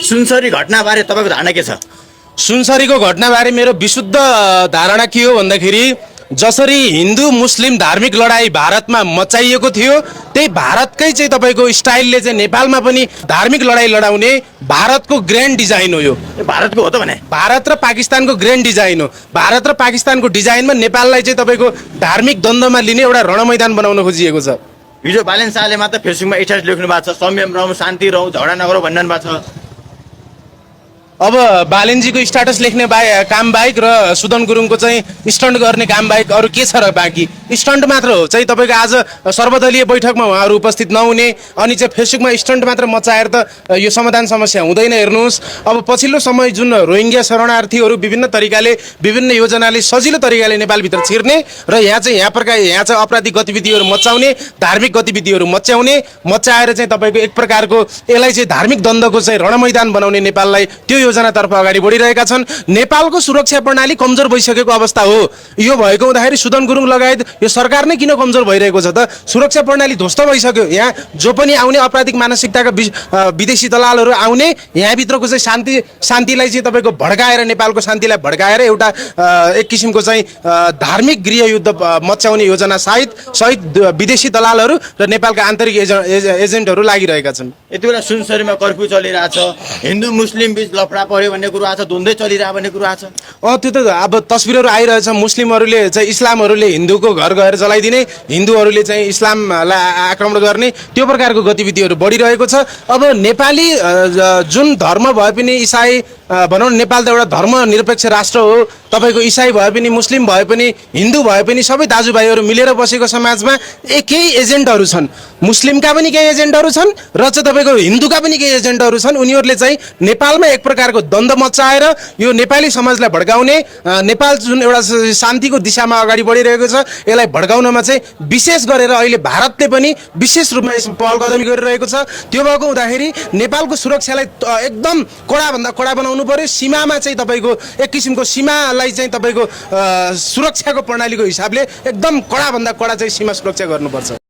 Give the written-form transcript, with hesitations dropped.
सुनसरी घटनाबारे तपाईँको धारणा के छ? सुनसरीको घटनाबारे मेरो विशुद्ध धारणा के हो भन्दाखेरि जसरी हिन्दू मुस्लिम धार्मिक लडाई भारतमा मचाइएको थियो त्यही भारतकै चाहिँ तपाईँको स्टाइलले चाहिँ नेपालमा पनि धार्मिक लडाई लडाउने भारतको ग्रान्ड डिजाइन हो। यो भारतको हो त भने? भारत र पाकिस्तानको ग्रान्ड डिजाइन हो। भारत र पाकिस्तानको डिजाइनमा नेपाललाई चाहिँ तपाईँको धार्मिक द्वन्द्वमा लिने एउटा रणमैदान बनाउन खोजिएको छ। हिजो बालेन शाहले मात्र फेसबुकमा स्ट्याटस लेख्नु भएको छ, संयम रहौँ, शान्ति रहौँ, झगडा नगरौँ भन्नु भएको छ। अब बालेनजीको स्ट्याटस लेख्ने काम बाहेक र सुदन गुरुङको चाहिँ स्टन्ट गर्ने काम बाहेक अरू के छ र बाँकी? स्टन्ट मात्र हो चाहिँ तपाईँको आज सर्वदलीय बैठकमा उहाँहरू उपस्थित नहुने अनि चाहिँ फेसबुकमा स्टन्ट मात्र मचाएर त यो समाधान समस्या हुँदैन। हेर्नुहोस्, अब पछिल्लो समय जुन रोहिङ्ग्या शरणार्थीहरू विभिन्न तरिकाले विभिन्न योजनाले सजिलो तरिकाले नेपालभित्र छिर्ने र यहाँ चाहिँ आपराधिक गतिविधिहरू मचाउने, धार्मिक गतिविधिहरू मचाएर चाहिँ तपाईँको एक प्रकारको यसलाई चाहिँ धार्मिक द्वन्द्वको चाहिँ रणमैदान बनाउने नेपाललाई त्यो योजनातर्फ अगाडि बढिरहेका छन्। नेपालको सुरक्षा प्रणाली कमजोर भइसकेको अवस्था हो। यो भएको हुँदाखेरि सुदन गुरुङ लगायत यो सरकार नै किन कमजोर भइरहेको छ त? सुरक्षा प्रणाली ध्वस्त भइसक्यो। यहाँ जो पनि आउने अपराधिक मानसिकताका विदेशी दलालहरू आउने यहाँभित्रको चाहिँ शान्तिलाई चाहिँ तपाईँको भड्काएर नेपालको शान्तिलाई भड्काएर एउटा एक किसिमको चाहिँ धार्मिक गृहयुद्ध मचाउने योजना सहित विदेशी दलालहरू र नेपालका आन्तरिक एजेन्टहरू लागिरहेका छन्। यति बेला सुनसरीमा कर्फ्यू चलिरहेछ, हिन्दू मुस्लिम बीच लफडा पर्यो भन्ने कुरो आछ, द्वन्द्वै चलिरहेको भन्ने कुरो आछ। त्यो त अब तस्बिरहरू आइरहेछ। मुस्लिमहरूले चाहिँ इस्लामहरूले हिन्दूको घर गएर जलाइदिने, हिन्दूहरूले चाहिँ इस्लामलाई आक्रमण गर्ने त्यो प्रकारको गतिविधिहरू बढिरहेको छ। अब नेपाली जुन धर्म भए पनि इसाई भनौँ, नेपाल त एउटा धर्मनिरपेक्ष राष्ट्र हो। तपाईँको इसाई भए पनि मुस्लिम भए पनि हिन्दू भए पनि सबै दाजुभाइहरू मिलेर बसेको समाजमा केही एजेन्टहरू छन्। मुस्लिमका पनि केही एजेन्टहरू छन् र चाहिँ तपाईँको हिन्दूका पनि केही एजेन्टहरू छन्। उनीहरूले चाहिँ नेपालमा एक प्रकारको द्वन्द्व मचाएर यो नेपाली समाजलाई भड्काउने, नेपाल जुन एउटा शान्तिको दिशामा अगाडि बढिरहेको छ यसलाई भड्काउनमा चाहिँ विशेष गरेर अहिले भारतले पनि विशेष रूपमा पहल कदमी गरिरहेको छ। त्यो भएको हुँदाखेरि नेपालको सुरक्षालाई एकदम कडाभन्दा कडा बनाउनु पर्यो। सीमामा चाहिँ तपाईँको एक किसिमको सीमालाई चाहिँ तपाईँको सुरक्षाको प्रणालीको हिसाबले एकदम कडाभन्दा कडा चाहिँ सीमा सुरक्षा गर्नुपर्छ।